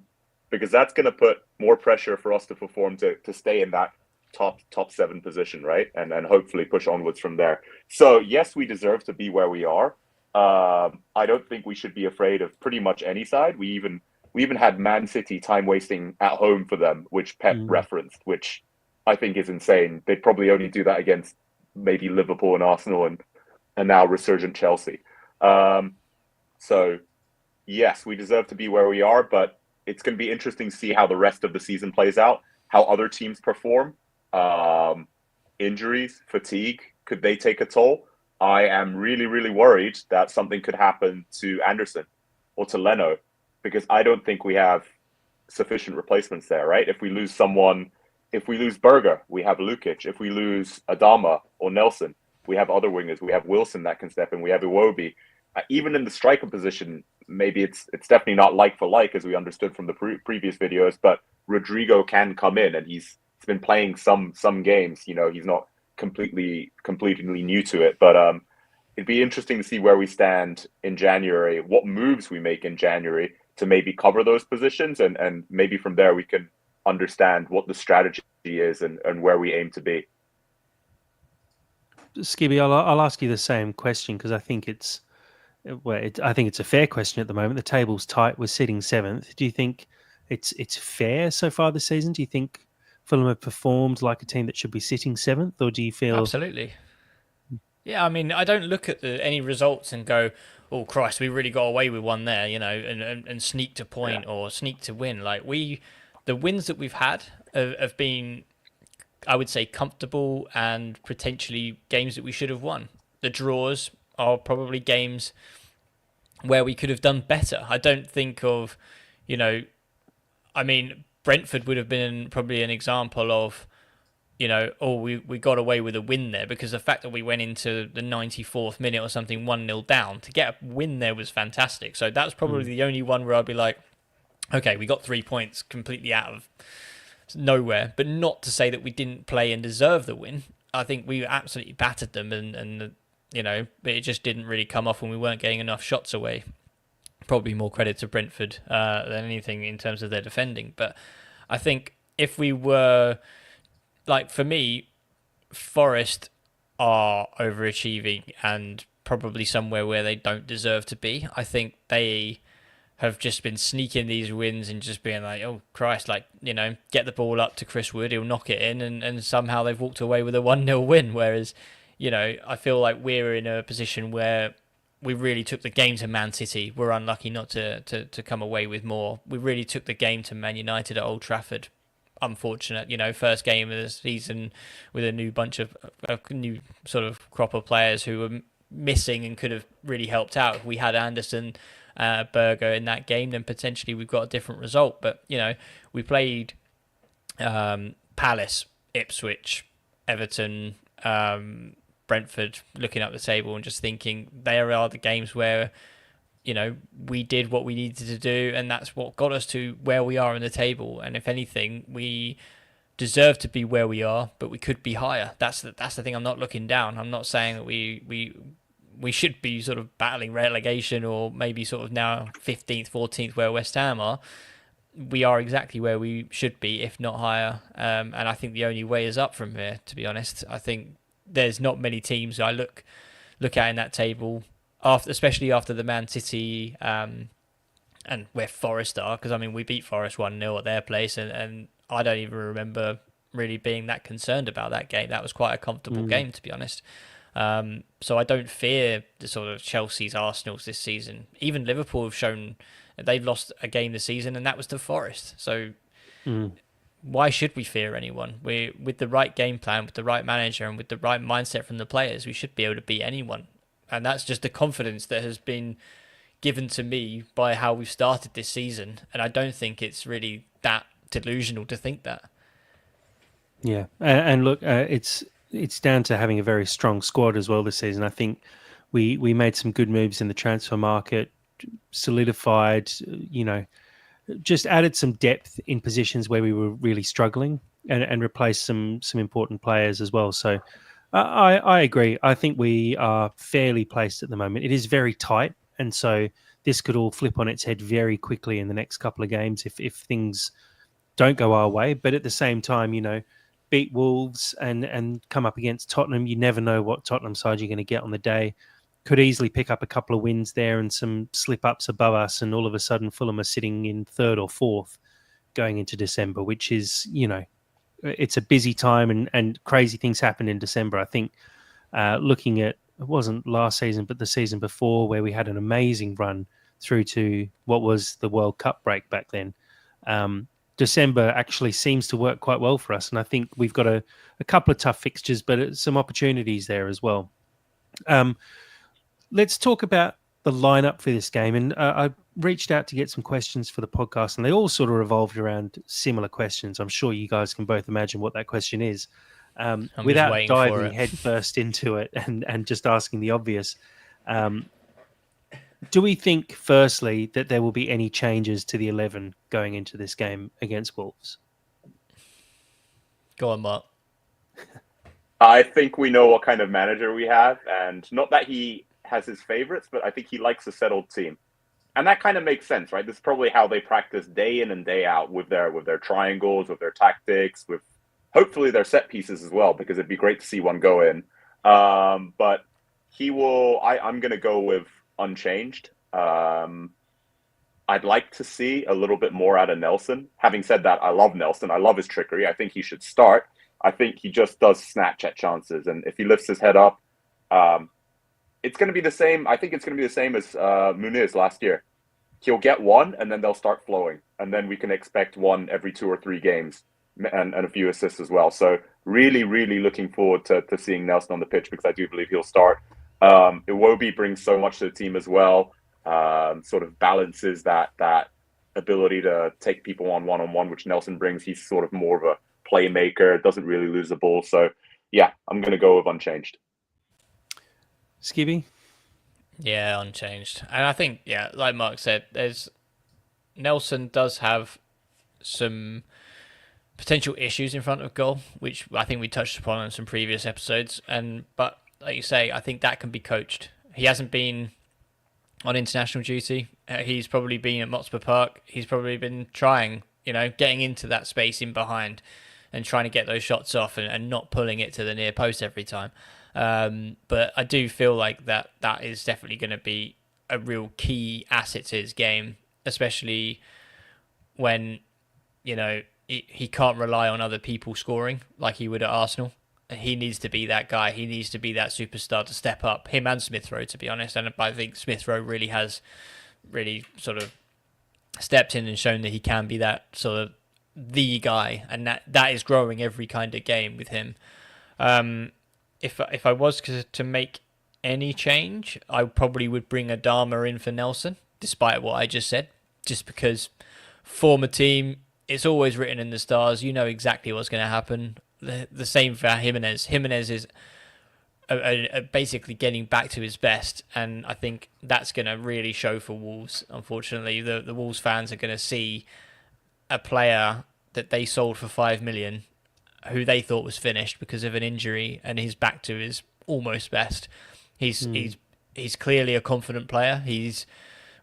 Because that's going to put more pressure for us to perform to stay in that top 7 position, right? And hopefully push onwards from there. So yes, we deserve to be where we are. I don't think we should be afraid of pretty much any side. We we even had Man City time wasting at home for them, which Pep Mm. referenced, which I think is insane. They'd probably only do that against maybe Liverpool and Arsenal and now resurgent Chelsea. So yes, we deserve to be where we are, but it's going to be interesting to see how the rest of the season plays out, how other teams perform. Injuries, fatigue, could they take a toll? I am really, really worried that something could happen to Anderson or to Leno because I don't think we have sufficient replacements there, right? If we lose someone, if we lose Berger, we have Lukic. If we lose Adama or Nelson, we have other wingers. We have Wilson that can step in. We have Iwobi. Even in the striker position, maybe it's definitely not like for like as we understood from the previous videos, but Rodrigo can come in and he's been playing some games. You know, he's not completely new to it, but it'd be interesting to see where we stand in January, what moves we make in January to maybe cover those positions, and maybe from there we can understand what the strategy is and where we aim to be. Skibby, I'll ask you the same question because I think I think it's a fair question at the moment. The table's tight. We're sitting seventh. Do you think it's fair so far this season? Do you think Fulham have performed like a team that should be sitting seventh, or do you feel? Absolutely. Yeah, I mean, I don't look at any results and go, "Oh Christ, we really got away with one there," you know, and sneak to point or sneak to win. Like the wins that we've had have been, I would say, comfortable and potentially games that we should have won. The draws are probably games where we could have done better. I don't think of, you know, I mean, Brentford would have been probably an example of, you know, oh, we got away with a win there because the fact that we went into the 94th minute or something 1-0 down, to get a win there was fantastic. So that's probably the only one where I'd be like, okay, we got 3 points completely out of nowhere, but not to say that we didn't play and deserve the win. I think we absolutely battered them and you know, it just didn't really come off when we weren't getting enough shots away. Probably more credit to Brentford than anything in terms of their defending. But I think if we were, like, for me, Forest are overachieving and probably somewhere where they don't deserve to be. I think they have just been sneaking these wins and just being like, oh Christ, like, you know, get the ball up to Chris Wood, he'll knock it in, and somehow they've walked away with a 1-0 win. Whereas, you know, I feel like we're in a position where we really took the game to Man City. We're unlucky not to come away with more. We really took the game to Man United at Old Trafford. Unfortunate, you know, first game of the season with a new bunch of a new sort of crop of players who were missing and could have really helped out. If we had Anderson, Berger in that game, then potentially we've got a different result. But, you know, we played Palace, Ipswich, Everton, Brentford, looking up the table and just thinking there are the games where, you know, we did what we needed to do, and that's what got us to where we are in the table. And if anything, we deserve to be where we are, but we could be higher. That's the thing. I'm not looking down. I'm not saying that we should be sort of battling relegation or maybe sort of now 15th, 14th where West Ham are. We are exactly where we should be, if not higher. And I think the only way is up from here, to be honest. I think there's not many teams I look at in that table, especially after the Man City and where Forest are, because I mean we beat Forest 1-0 at their place, and I don't even remember really being that concerned about that game. That was quite a comfortable game, to be honest. So I don't fear the sort of Chelsea's, Arsenal's this season. Even Liverpool have shown they've lost a game this season, and that was to Forest. So why should we fear anyone? We, with the right game plan, with the right manager, and with the right mindset from the players, we should be able to beat anyone. And that's just the confidence that has been given to me by how we've started this season. And I don't think it's really that delusional to think that. Yeah, and look, it's down to having a very strong squad as well this season. I think we made some good moves in the transfer market, solidified, you know, just added some depth in positions where we were really struggling, and replaced some important players as well. So I agree. I think we are fairly placed at the moment. It is very tight, and so this could all flip on its head very quickly in the next couple of games if things don't go our way. But at the same time, you know, beat Wolves and come up against Tottenham. You never know what Tottenham side you're going to get on the day. could easily pick up a couple of wins there and some slip-ups above us, and all of a sudden Fulham are sitting in third or fourth going into December, which is, it's a busy time, and crazy things happen in December. I think looking at, it wasn't last season, but the season before, where we had an amazing run through to what was the World Cup break back then. December actually seems to work quite well for us, and I think we've got a couple of tough fixtures, but some opportunities there as well. Let's talk about the lineup for this game, and I reached out to get some questions for the podcast, and they all sort of revolved around similar questions. I'm sure you guys can both imagine what that question is. Without diving headfirst into it and just asking the obvious, do we think, firstly, that there will be any changes to the 11 going into this game against Wolves? Go on, Mark. I think we know what kind of manager we have, and not that he has his favorites, but I think he likes a settled team. And that kind of makes sense, right? This is probably how they practice day in and day out with their triangles, with their tactics, with hopefully their set pieces as well, because it'd be great to see one go in. But he will, I'm going to go with unchanged. I'd like to see a little bit more out of Nelson. Having said that, I love Nelson. I love his trickery. I think he should start. I think he just does snatch at chances. And if he lifts his head up, it's going to be the same. I think it's going to be the same as Muniz last year. He'll get one, and then they'll start flowing. And then we can expect one every 2 or 3 games and a few assists as well. So really, really looking forward to seeing Nelson on the pitch, because I do believe he'll start. Iwobi brings so much to the team as well. Sort of balances that ability to take people on one-on-one, which Nelson brings. He's sort of more of a playmaker, doesn't really lose the ball. So, yeah, I'm going to go with unchanged. Skibby? Yeah, unchanged. And I think, like Mark said, Nelson does have some potential issues in front of goal, which I think we touched upon in some previous episodes. But like you say, I think that can be coached. He hasn't been on international duty. He's probably been at Motspur Park. He's probably been trying, getting into that space in behind and trying to get those shots off and not pulling it to the near post every time. But I do feel like that is definitely going to be a real key asset to his game, especially when, he can't rely on other people scoring like he would at Arsenal. He needs to be that guy. He needs to be that superstar to step up. Him and Smith Rowe, to be honest. And I think Smith Rowe really has sort of stepped in and shown that he can be that sort of the guy. And that is growing every kind of game with him. If I was to make any change, I probably would bring Adama in for Nelson, despite what I just said. Just because former team, it's always written in the stars. You know exactly what's going to happen. The same for Jimenez. Jimenez is basically getting back to his best, and I think that's going to really show for Wolves. Unfortunately, the Wolves fans are going to see a player that they sold for 5 million, who they thought was finished because of an injury, and he's back to his almost best. He's clearly a confident player.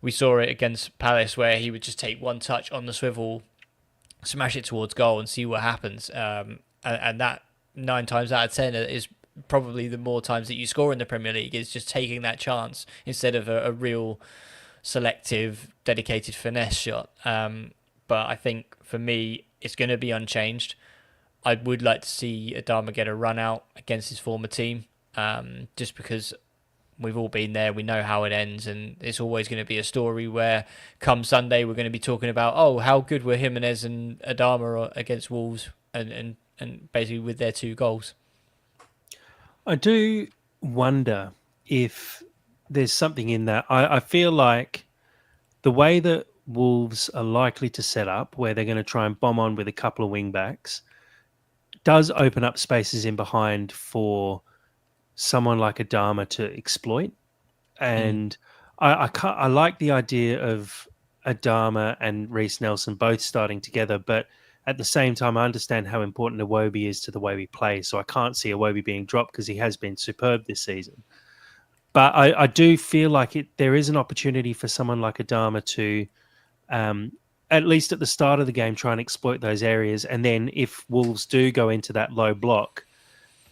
We saw it against Palace where he would just take one touch on the swivel, smash it towards goal, and see what happens. And that 9 times out of 10 is probably the more times that you score in the Premier League, is just taking that chance instead of a real selective, dedicated finesse shot. But I think for me, it's going to be unchanged. I would like to see Adama get a run out against his former team, just because we've all been there. We know how it ends, and it's always going to be a story where come Sunday we're going to be talking about, how good were Jimenez and Adama against Wolves, and basically with their 2 goals. I do wonder if there's something in that. I feel like the way that Wolves are likely to set up, where they're going to try and bomb on with a couple of wing backs, does open up spaces in behind for someone like Adama to exploit. And I like the idea of Adama and Reece Nelson both starting together, but at the same time, I understand how important Iwobi is to the way we play, so I can't see Iwobi being dropped because he has been superb this season. But I do feel like there is an opportunity for someone like Adama to, at least at the start of the game, try and exploit those areas. And then if Wolves do go into that low block,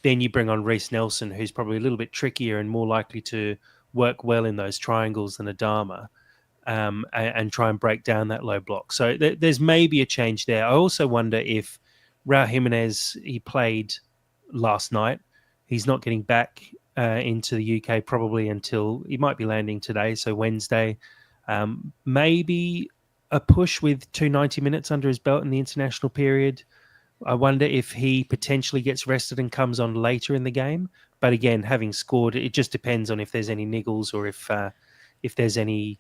then you bring on Reece Nelson, who's probably a little bit trickier and more likely to work well in those triangles than Adama, and try and break down that low block. So there's maybe a change there. I also wonder if Raul Jimenez, he played last night. He's not getting back into the UK probably until he might be landing today, so Wednesday. Maybe a push with 290 minutes under his belt in the international period. I wonder if he potentially gets rested and comes on later in the game. But again, having scored, it just depends on if there's any niggles or if there's any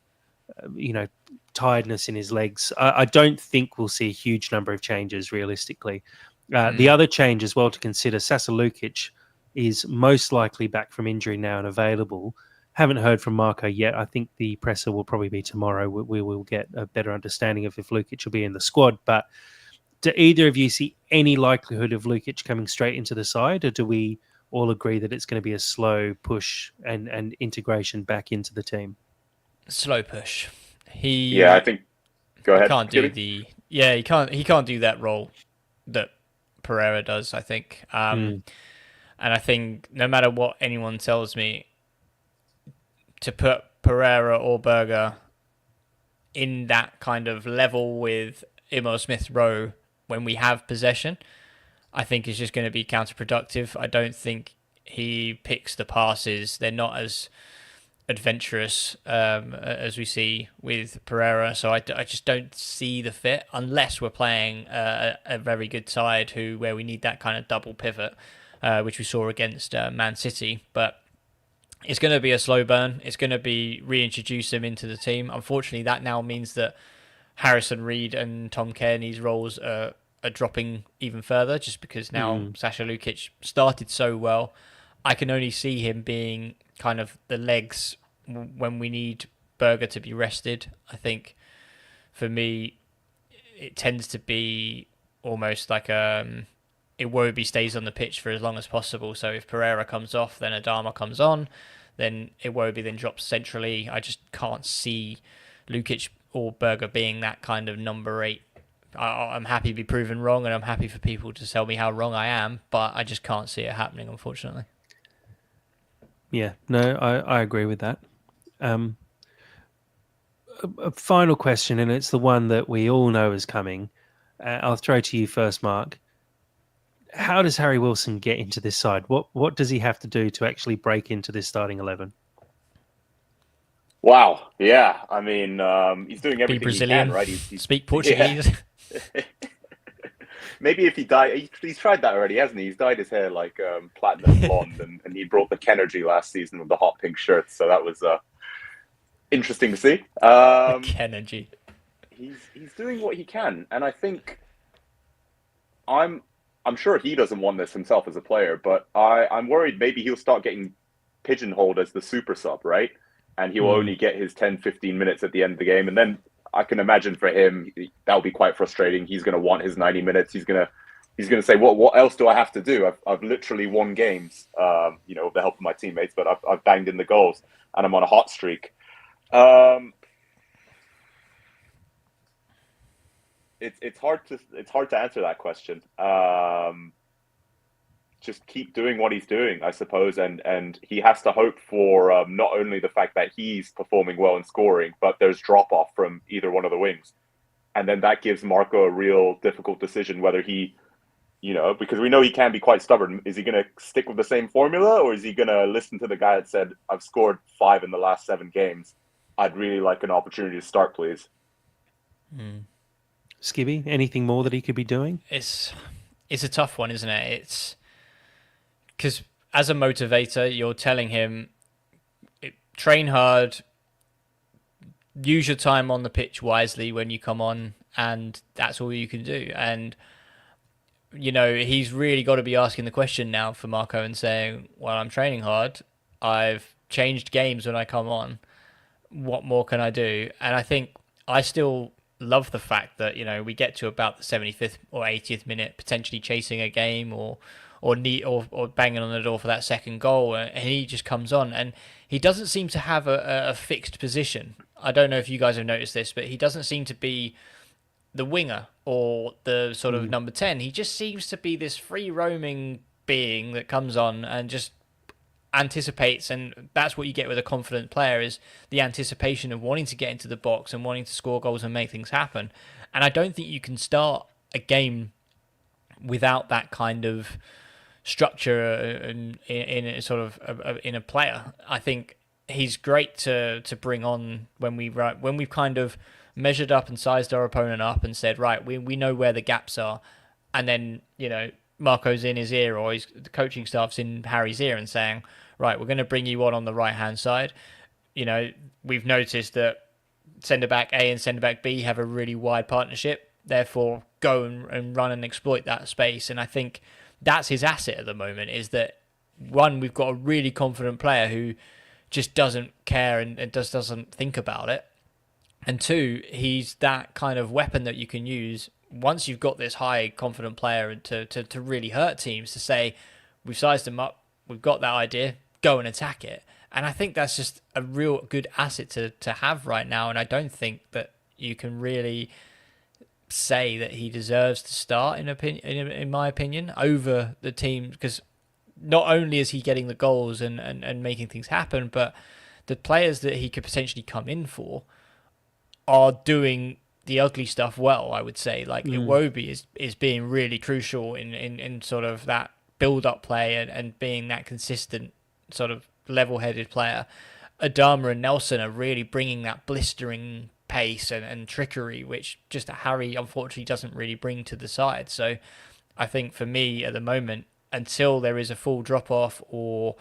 tiredness in his legs. I don't think we'll see a huge number of changes realistically. The other change as well to consider, Sasa Lukic is most likely back from injury now and available. Haven't heard from Marco yet. I think the presser will probably be tomorrow. We will get a better understanding of if Lukic will be in the squad. But do either of you see any likelihood of Lukic coming straight into the side, or do we all agree that it's going to be a slow push and integration back into the team? Slow push. I think. Go ahead. He can't do that role that Pereira does, I think. And I think no matter what anyone tells me, to put Pereira or Berger in that kind of level with Emil Smith-Rowe when we have possession, I think is just going to be counterproductive. I don't think he picks the passes. They're not as adventurous as we see with Pereira, so I just don't see the fit unless we're playing a very good side where we need that kind of double pivot, which we saw against Man City. But it's going to be a slow burn. It's going to be reintroduce him into the team. Unfortunately, that now means that Harrison Reed and Tom Kearney's roles are dropping even further, just because now Sasa Lukic started so well. I can only see him being kind of the legs when we need Berger to be rested. I think for me, it tends to be almost like Iwobi stays on the pitch for as long as possible. So if Pereira comes off, then Adama comes on, then Iwobi then drops centrally. I just can't see Lukic or Berger being that kind of number 8. I'm happy to be proven wrong, and I'm happy for people to tell me how wrong I am, but I just can't see it happening, unfortunately. Yeah, no, I agree with that. A final question, and it's the one that we all know is coming. I'll throw to you first, Mark. How does Harry Wilson get into this side? What does he have to do to actually break into this starting 11? Wow, yeah. I mean, he's doing everything he can, right? Speak Portuguese. Yeah. Maybe if he dyed, he's tried that already, hasn't he? He's dyed his hair like platinum blonde, and he brought the Kenergy last season with the hot pink shirts, so that was interesting to see. Kenergy. He's doing what he can, and I think I'm sure he doesn't want this himself as a player, but I'm worried maybe he'll start getting pigeonholed as the super sub, right? And he'll only get his 10, 15 minutes at the end of the game, and then I can imagine for him that'll be quite frustrating. He's going to want his 90 minutes. He's going to say, what else do I have to do? I've literally won games, with the help of my teammates, but I've banged in the goals and I'm on a hot streak. It's hard to answer that question. Just keep doing what he's doing, I suppose, and he has to hope for not only the fact that he's performing well and scoring, but there's drop off from either one of the wings, and then that gives Marco a real difficult decision whether he, because we know he can be quite stubborn. Is he going to stick with the same formula, or is he going to listen to the guy that said, "I've scored 5 in the last 7 games. I'd really like an opportunity to start, please." Skibby, anything more that he could be doing? It's a tough one, isn't it? It's because as a motivator, you're telling him, train hard, use your time on the pitch wisely when you come on, and that's all you can do. And, he's really got to be asking the question now for Marco and saying, well, I'm training hard. I've changed games when I come on. What more can I do? And I think I still love the fact that, we get to about the 75th or 80th minute, potentially chasing a game or banging on the door for that second goal, and he just comes on, and he doesn't seem to have a fixed position. I don't know if you guys have noticed this, but he doesn't seem to be the winger or the sort of number 10. He just seems to be this free roaming being that comes on and just anticipates, and that's what you get with a confident player, is the anticipation of wanting to get into the box and wanting to score goals and make things happen. And I don't think you can start a game without that kind of structure in a sort of in a player. I think he's great to bring on when we've kind of measured up and sized our opponent up and said, right, we know where the gaps are, and then Marco's in his ear, or the coaching staff's in Harry's ear and saying, right, we're going to bring you on the right hand side. We've noticed that centre back A and centre back B have a really wide partnership. Therefore, go and run and exploit that space. And I think that's his asset at the moment, is that, one, we've got a really confident player who just doesn't care and just doesn't think about it. And two, he's that kind of weapon that you can use once you've got this high confident player to really hurt teams, to say, we've sized him up, we've got that idea, go and attack it. And I think that's just a real good asset to have right now. And I don't think that you can really say that he deserves to start, in my opinion, over the team, because not only is he getting the goals and making things happen, but the players that he could potentially come in for are doing the ugly stuff well, I would say. Like Iwobi is being really crucial in sort of that build-up play and being that consistent sort of level-headed player. Adama and Nelson are really bringing that blistering pace and trickery, which just Harry unfortunately doesn't really bring to the side. So I think for me at the moment, until there is a full drop-off, or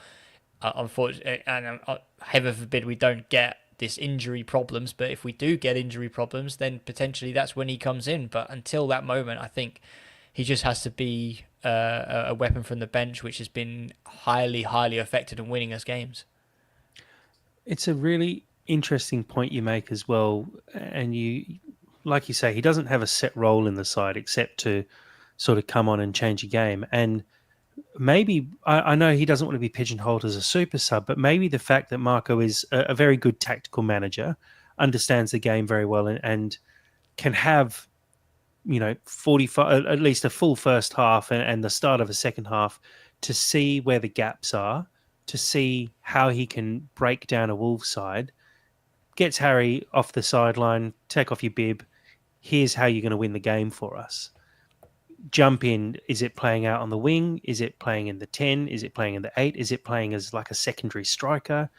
unfortunately, and heaven forbid we don't get this injury problems, but if we do get injury problems, then potentially that's when he comes in. But until that moment, I think he just has to be a weapon from the bench, which has been highly, highly effective in winning us games. It's a really interesting point you make as well. And like you say, he doesn't have a set role in the side except to sort of come on and change a game. And maybe, I know he doesn't want to be pigeonholed as a super sub, but maybe the fact that Marco is a very good tactical manager, understands the game very well, and can have 45, at least a full first half and the start of a second half, to see where the gaps are, to see how he can break down a Wolves side, gets Harry off the sideline, take off your bib, here's how you're going to win the game for us. Jump in. Is it playing out on the wing? Is it playing in the 10? Is it playing in the 8? Is it playing as like a secondary striker?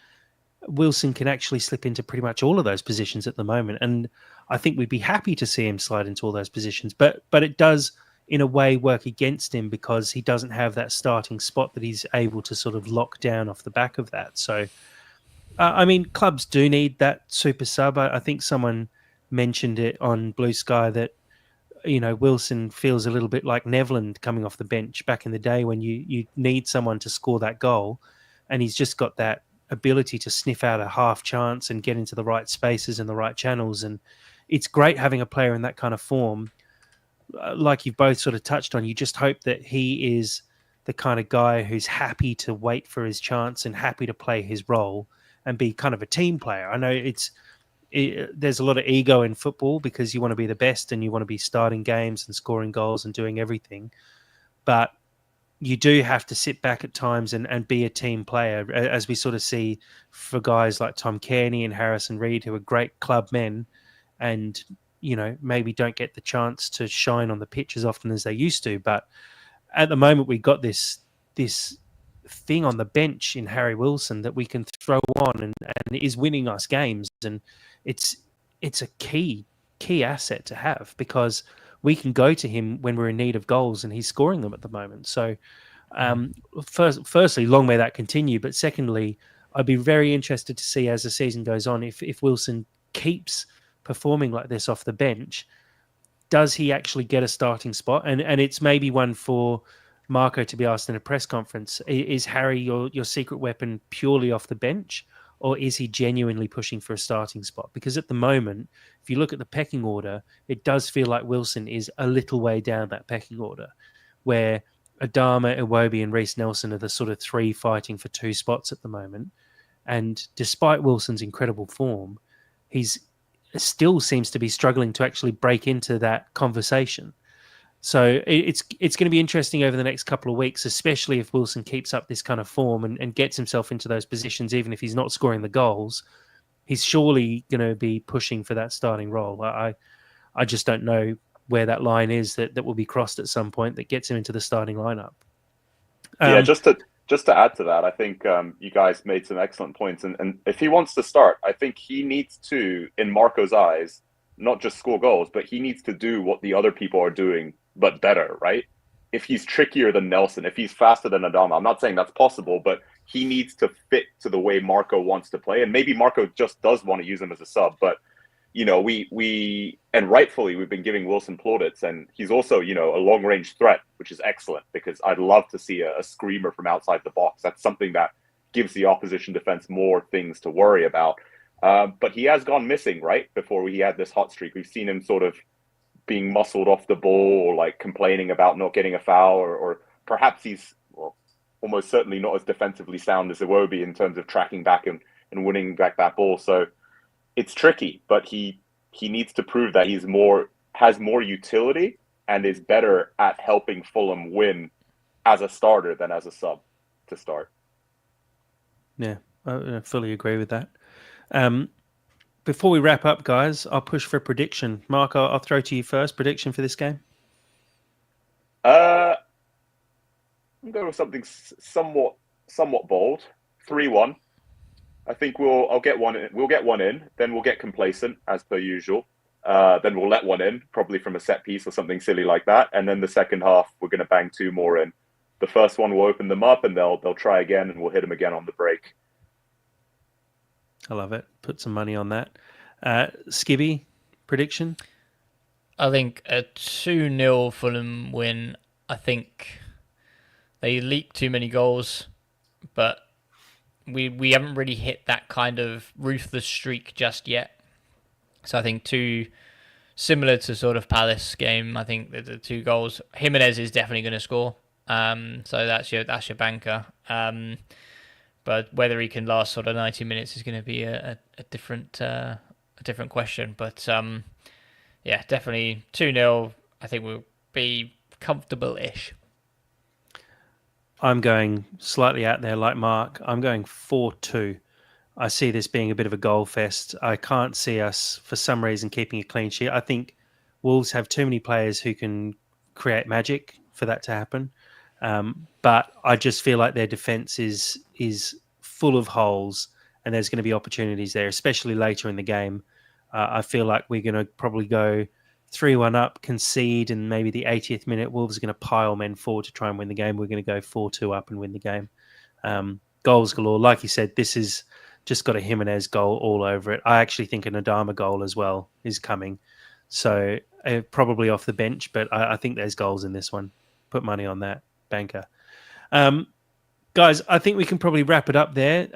Wilson can actually slip into pretty much all of those positions at the moment, and I think we'd be happy to see him slide into all those positions. But it does, in a way, work against him because he doesn't have that starting spot that he's able to sort of lock down off the back of that. So, I mean, clubs do need that super sub. I think someone mentioned it on Blue Sky that Wilson feels a little bit like Nevland coming off the bench back in the day when you need someone to score that goal, and he's just got that ability to sniff out a half chance and get into the right spaces and the right channels. And it's great having a player in that kind of form. Like you've both sort of touched on, you just hope that he is the kind of guy who's happy to wait for his chance and happy to play his role and be kind of a team player. I know there's a lot of ego in football because you want to be the best and you want to be starting games and scoring goals and doing everything. But you do have to sit back at times and be a team player, as we sort of see for guys like Tom Kearney and Harrison Reed, who are great club men and, maybe don't get the chance to shine on the pitch as often as they used to. But at the moment, we've got this thing on the bench in Harry Wilson that we can throw on and is winning us games. And it's a key asset to have because we can go to him when we're in need of goals and he's scoring them at the moment. So firstly, long may that continue. But secondly, I'd be very interested to see as the season goes on, if Wilson keeps performing like this off the bench, does he actually get a starting spot? And it's maybe one for Marco to be asked in a press conference. Is Harry your secret weapon purely off the bench? Or is he genuinely pushing for a starting spot? Because at the moment, if you look at the pecking order, it does feel like Wilson is a little way down that pecking order, where Adama, Iwobi, and Reece Nelson are the sort of three fighting for two spots at the moment. And despite Wilson's incredible form, he's still seems to be struggling to actually break into that conversation. So it's going to be interesting over the next couple of weeks, especially if Wilson keeps up this kind of form and gets himself into those positions, even if he's not scoring the goals. He's surely going to be pushing for that starting role. I just don't know where that line is that will be crossed at some point that gets him into the starting lineup. Yeah, just to add to that, I think you guys made some excellent points. And if he wants to start, I think he needs to, in Marco's eyes, not just score goals, but he needs to do what the other people are doing, but better, right? If he's trickier than Nelson, if he's faster than Adama, I'm not saying that's possible, but he needs to fit to the way Marco wants to play. And maybe Marco just does want to use him as a sub, but we and rightfully we've been giving Wilson plaudits, and he's also a long range threat, which is excellent because I'd love to see a screamer from outside the box. That's something that gives the opposition defense more things to worry about. But he has gone missing right before he had this hot streak. We've seen him sort of being muscled off the ball or like complaining about not getting a foul, or perhaps he's almost certainly not as defensively sound as Iwobi in terms of tracking back and winning back that ball. So it's tricky, but he needs to prove that has more utility and is better at helping Fulham win as a starter than as a sub to start. Yeah, I fully agree with that. Before we wrap up, guys, I'll push for a prediction. Mark, I'll throw to you first. Prediction for this game? I'm going with something somewhat bold. 3-1. I think we'll get one in, then we'll get complacent as per usual. Then we'll let one in, probably from a set piece or something silly like that. And then the second half, we're going to bang 2 more in. The first one will open them up, and they'll try again, and we'll hit them again on the break. I love it. Put some money on that. Skibby, prediction? I think a 2-0 Fulham win. I think they leak too many goals, but we haven't really hit that kind of ruthless streak just yet. So I think similar to sort of Palace game, I think the 2 goals. Jimenez is definitely going to score. So that's your banker. But whether he can last sort of 90 minutes is going to be a different question. But yeah, definitely 2-0. I think we'll be comfortable-ish. I'm going slightly out there like Mark. I'm going 4-2. I see this being a bit of a goal fest. I can't see us, for some reason, keeping a clean sheet. I think Wolves have too many players who can create magic for that to happen. But I just feel like their defence is full of holes, and there's going to be opportunities there, especially later in the game. I feel like we're going to probably go 3-1 up, concede, and maybe the 80th minute, Wolves are going to pile men forward to try and win the game. We're going to go 4-2 up and win the game. Goals galore. Like you said, this is just got a Jimenez goal all over it. I actually think an Adama goal as well is coming. So probably off the bench, but I think there's goals in this one. Put money on that, banker. Guys, I think we can probably wrap it up there.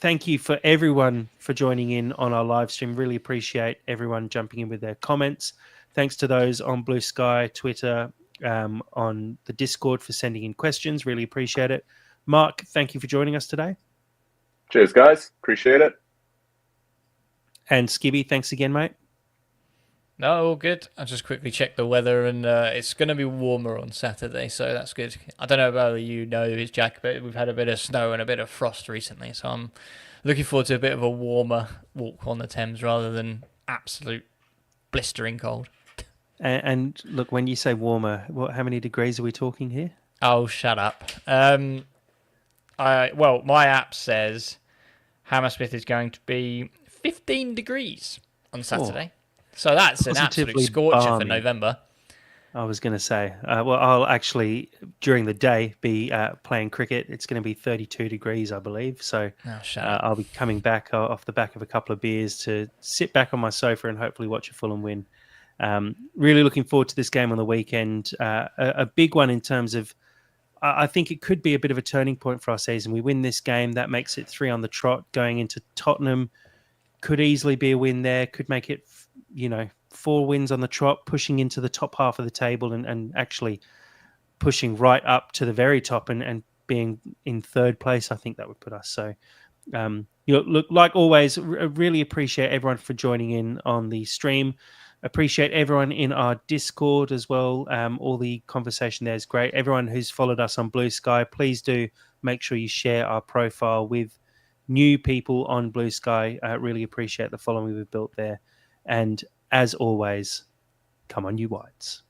Thank you for everyone for joining in on our live stream. Really appreciate everyone jumping in with their comments. Thanks to those on Blue Sky, Twitter, on the Discord for sending in questions. Really appreciate it. Mark, thank you for joining us today. Cheers, guys. Appreciate it. And Skibby, thanks again, mate. No, all good. I just quickly checked the weather, and it's going to be warmer on Saturday, so that's good. I don't know whether you know this, Jack, but we've had a bit of snow and a bit of frost recently, so I'm looking forward to a bit of a warmer walk on the Thames rather than absolute blistering cold. And look, when you say warmer, how many degrees are we talking here? Oh, shut up. My app says Hammersmith is going to be 15 degrees on Saturday. So that's an absolute scorcher for November. I was going to say, I'll actually, during the day, be playing cricket. It's going to be 32 degrees, I believe. So I'll be coming back off the back of a couple of beers to sit back on my sofa and hopefully watch a Fulham win. Really looking forward to this game on the weekend. A big one in terms of, I think it could be a bit of a turning point for our season. We win this game, that makes it 3 on the trot. Going into Tottenham, could easily be a win there. Could make it, 4 wins on the trot, pushing into the top half of the table and actually pushing right up to the very top and being in 3rd place. I think that would put us. So, look, like always, really appreciate everyone for joining in on the stream. Appreciate everyone in our Discord as well. All the conversation there is great. Everyone who's followed us on Blue Sky, please do make sure you share our profile with new people on Blue Sky. Really appreciate the following we've built there. And as always, come on, you Whites.